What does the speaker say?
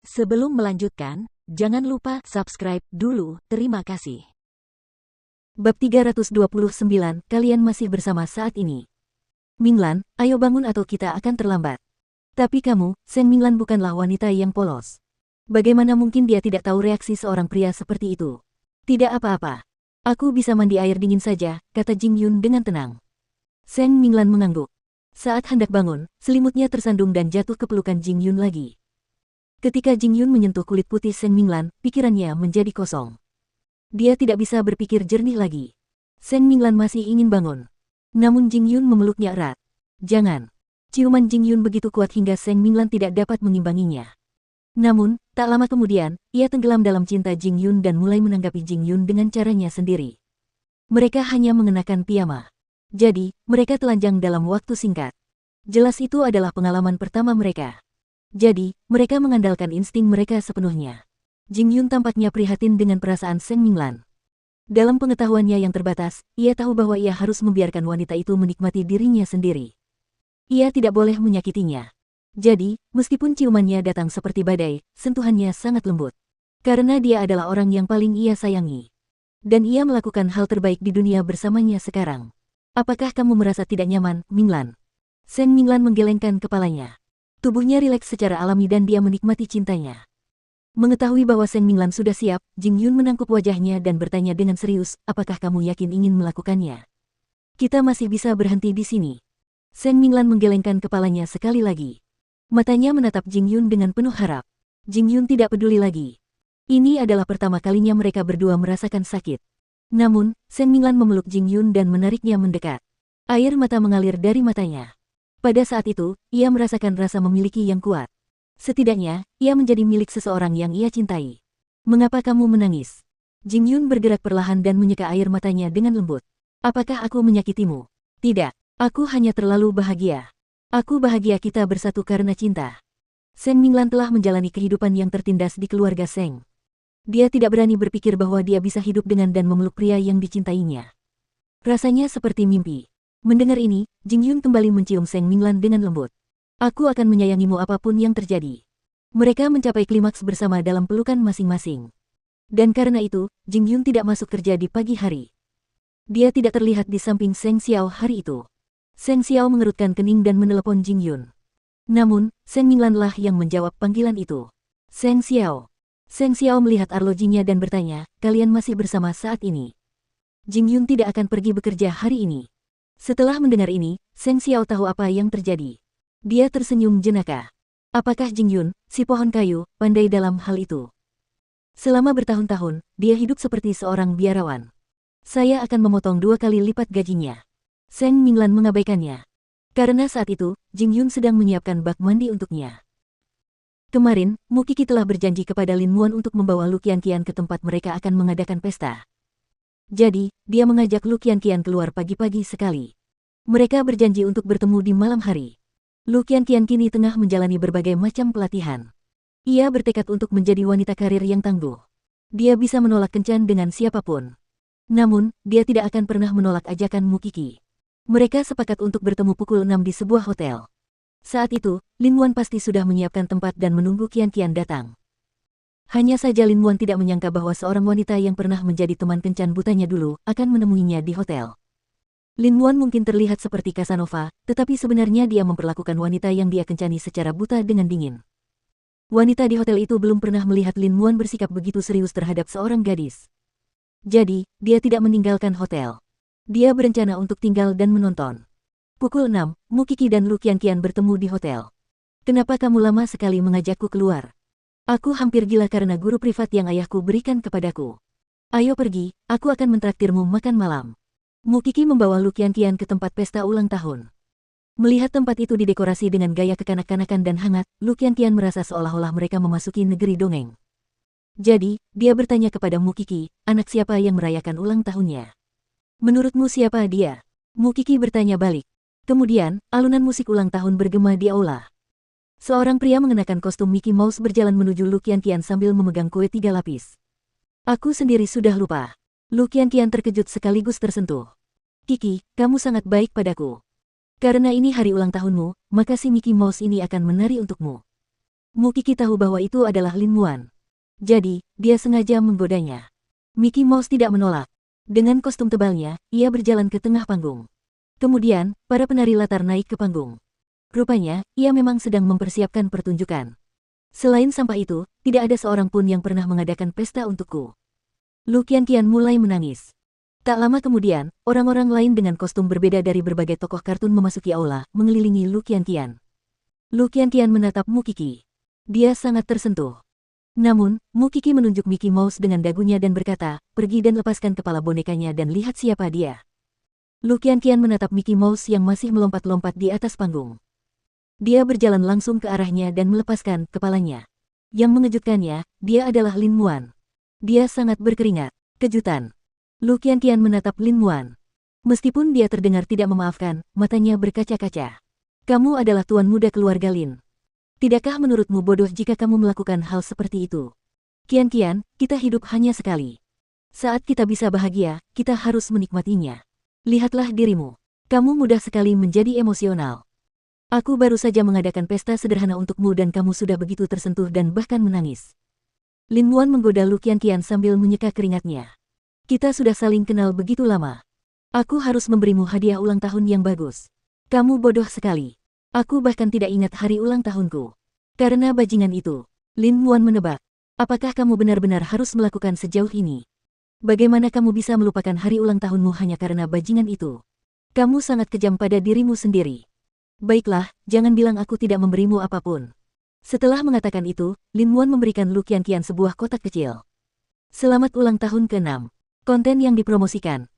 Sebelum melanjutkan, jangan lupa subscribe dulu, terima kasih. Bab 329, kalian masih bersama saat ini. Minglan, ayo bangun atau kita akan terlambat. Tapi kamu, Seng Minglan bukanlah wanita yang polos. Bagaimana mungkin dia tidak tahu reaksi seorang pria seperti itu? Tidak apa-apa. Aku bisa mandi air dingin saja, kata Jing Yun dengan tenang. Seng Minglan mengangguk. Saat hendak bangun, selimutnya tersandung dan jatuh ke pelukan Jing Yun lagi. Ketika Jing Yun menyentuh kulit putih Seng Minglan, pikirannya menjadi kosong. Dia tidak bisa berpikir jernih lagi. Seng Minglan masih ingin bangun. Namun Jing Yun memeluknya erat. Jangan. Ciuman Jing Yun begitu kuat hingga Seng Minglan tidak dapat mengimbanginya. Namun, tak lama kemudian, ia tenggelam dalam cinta Jing Yun dan mulai menanggapi Jing Yun dengan caranya sendiri. Mereka hanya mengenakan piyama. Jadi, mereka telanjang dalam waktu singkat. Jelas itu adalah pengalaman pertama mereka. Jadi, mereka mengandalkan insting mereka sepenuhnya. Jing Yun tampaknya prihatin dengan perasaan Seng Minglan. Dalam pengetahuannya yang terbatas, ia tahu bahwa ia harus membiarkan wanita itu menikmati dirinya sendiri. Ia tidak boleh menyakitinya. Jadi, meskipun ciumannya datang seperti badai, sentuhannya sangat lembut. Karena dia adalah orang yang paling ia sayangi. Dan ia melakukan hal terbaik di dunia bersamanya sekarang. Apakah kamu merasa tidak nyaman, Minglan? Seng Minglan menggelengkan kepalanya. Tubuhnya rileks secara alami dan dia menikmati cintanya. Mengetahui bahwa Seng Minglan sudah siap, Jing Yun menangkup wajahnya dan bertanya dengan serius, apakah kamu yakin ingin melakukannya? Kita masih bisa berhenti di sini. Seng Minglan menggelengkan kepalanya sekali lagi. Matanya menatap Jing Yun dengan penuh harap. Jing Yun tidak peduli lagi. Ini adalah pertama kalinya mereka berdua merasakan sakit. Namun, Seng Minglan memeluk Jing Yun dan menariknya mendekat. Air mata mengalir dari matanya. Pada saat itu, ia merasakan rasa memiliki yang kuat. Setidaknya, ia menjadi milik seseorang yang ia cintai. Mengapa kamu menangis? Jing Yun bergerak perlahan dan menyeka air matanya dengan lembut. Apakah aku menyakitimu? Tidak, aku hanya terlalu bahagia. Aku bahagia kita bersatu karena cinta. Seng Minglan telah menjalani kehidupan yang tertindas di keluarga Seng. Dia tidak berani berpikir bahwa dia bisa hidup dengan dan memeluk pria yang dicintainya. Rasanya seperti mimpi. Mendengar ini, Jing Yun kembali mencium Seng Minglan dengan lembut. Aku akan menyayangimu apapun yang terjadi. Mereka mencapai klimaks bersama dalam pelukan masing-masing. Dan karena itu, Jing Yun tidak masuk kerja di pagi hari. Dia tidak terlihat di samping Seng Xiao hari itu. Seng Xiao mengerutkan kening dan menelepon Jing Yun. Namun, Seng Minglan lah yang menjawab panggilan itu. Seng Xiao. Seng Xiao melihat arlojinya dan bertanya, kalian masih bersama saat ini? Jing Yun tidak akan pergi bekerja hari ini. Setelah mendengar ini, Seng Xiao tahu apa yang terjadi. Dia tersenyum jenaka. Apakah Jing Yun, si pohon kayu, pandai dalam hal itu? Selama bertahun-tahun, dia hidup seperti seorang biarawan. Saya akan memotong 2 kali lipat gajinya. Seng Minglan mengabaikannya. Karena saat itu, Jing Yun sedang menyiapkan bak mandi untuknya. Kemarin, Mu Qi telah berjanji kepada Lin Muan untuk membawa Lu Qianqian ke tempat mereka akan mengadakan pesta. Jadi, dia mengajak Lu Qianqian keluar pagi-pagi sekali. Mereka berjanji untuk bertemu di malam hari. Lu Qianqian kini tengah menjalani berbagai macam pelatihan. Ia bertekad untuk menjadi wanita karir yang tangguh. Dia bisa menolak kencan dengan siapapun. Namun, dia tidak akan pernah menolak ajakan Mu Qi. Mereka sepakat untuk bertemu pukul 6 di sebuah hotel. Saat itu, Lin Muan pasti sudah menyiapkan tempat dan menunggu Qianqian datang. Hanya saja Lin Muan tidak menyangka bahwa seorang wanita yang pernah menjadi teman kencan butanya dulu akan menemuinya di hotel. Lin Muan mungkin terlihat seperti Casanova, tetapi sebenarnya dia memperlakukan wanita yang dia kencani secara buta dengan dingin. Wanita di hotel itu belum pernah melihat Lin Muan bersikap begitu serius terhadap seorang gadis. Jadi, dia tidak meninggalkan hotel. Dia berencana untuk tinggal dan menonton. Pukul 6, Mu Qi dan Lu Qianqian bertemu di hotel. Kenapa kamu lama sekali mengajakku keluar? Aku hampir gila karena guru privat yang ayahku berikan kepadaku. Ayo pergi, aku akan mentraktirmu makan malam. Mu Qi membawa Lu Qianqian ke tempat pesta ulang tahun. Melihat tempat itu didekorasi dengan gaya kekanak-kanakan dan hangat, Lu Qianqian merasa seolah-olah mereka memasuki negeri dongeng. Jadi, dia bertanya kepada Mu Qi, anak siapa yang merayakan ulang tahunnya? Menurutmu siapa dia? Mu Qi bertanya balik. Kemudian, alunan musik ulang tahun bergema di aula. Seorang pria mengenakan kostum Mickey Mouse berjalan menuju Lu Qianqian sambil memegang kue 3 lapis. Aku sendiri sudah lupa. Lu Qianqian terkejut sekaligus tersentuh. Qi, kamu sangat baik padaku. Karena ini hari ulang tahunmu, maka si Mickey Mouse ini akan menari untukmu. Mu Qi tahu bahwa itu adalah Lin Muan. Jadi, dia sengaja menggodanya. Mickey Mouse tidak menolak. Dengan kostum tebalnya, ia berjalan ke tengah panggung. Kemudian, para penari latar naik ke panggung. Rupanya, ia memang sedang mempersiapkan pertunjukan. Selain sampah itu, tidak ada seorang pun yang pernah mengadakan pesta untukku. Lu Qianqian mulai menangis. Tak lama kemudian, orang-orang lain dengan kostum berbeda dari berbagai tokoh kartun memasuki aula, mengelilingi Lu Qianqian. Lu Qianqian menatap Mu Qi. Dia sangat tersentuh. Namun, Mu Qi menunjuk Mickey Mouse dengan dagunya dan berkata, pergi dan lepaskan kepala bonekanya dan lihat siapa dia. Lu Qianqian menatap Mickey Mouse yang masih melompat-lompat di atas panggung. Dia berjalan langsung ke arahnya dan melepaskan kepalanya. Yang mengejutkannya, dia adalah Lin Muan. Dia sangat berkeringat. Kejutan. Lu Qianqian menatap Lin Muan. Meskipun dia terdengar tidak memaafkan, matanya berkaca-kaca. Kamu adalah tuan muda keluarga Lin. Tidakkah menurutmu bodoh jika kamu melakukan hal seperti itu? Qianqian, kita hidup hanya sekali. Saat kita bisa bahagia, kita harus menikmatinya. Lihatlah dirimu. Kamu mudah sekali menjadi emosional. Aku baru saja mengadakan pesta sederhana untukmu dan kamu sudah begitu tersentuh dan bahkan menangis. Lin Muan menggoda Lu Qianqian sambil menyeka keringatnya. Kita sudah saling kenal begitu lama. Aku harus memberimu hadiah ulang tahun yang bagus. Kamu bodoh sekali. Aku bahkan tidak ingat hari ulang tahunku. Karena bajingan itu, Lin Muan menebak. Apakah kamu benar-benar harus melakukan sejauh ini? Bagaimana kamu bisa melupakan hari ulang tahunmu hanya karena bajingan itu? Kamu sangat kejam pada dirimu sendiri. Baiklah, jangan bilang aku tidak memberimu apapun. Setelah mengatakan itu, Lin Muan memberikan Lu Qianqian sebuah kotak kecil. Selamat ulang tahun ke-6. Konten yang dipromosikan.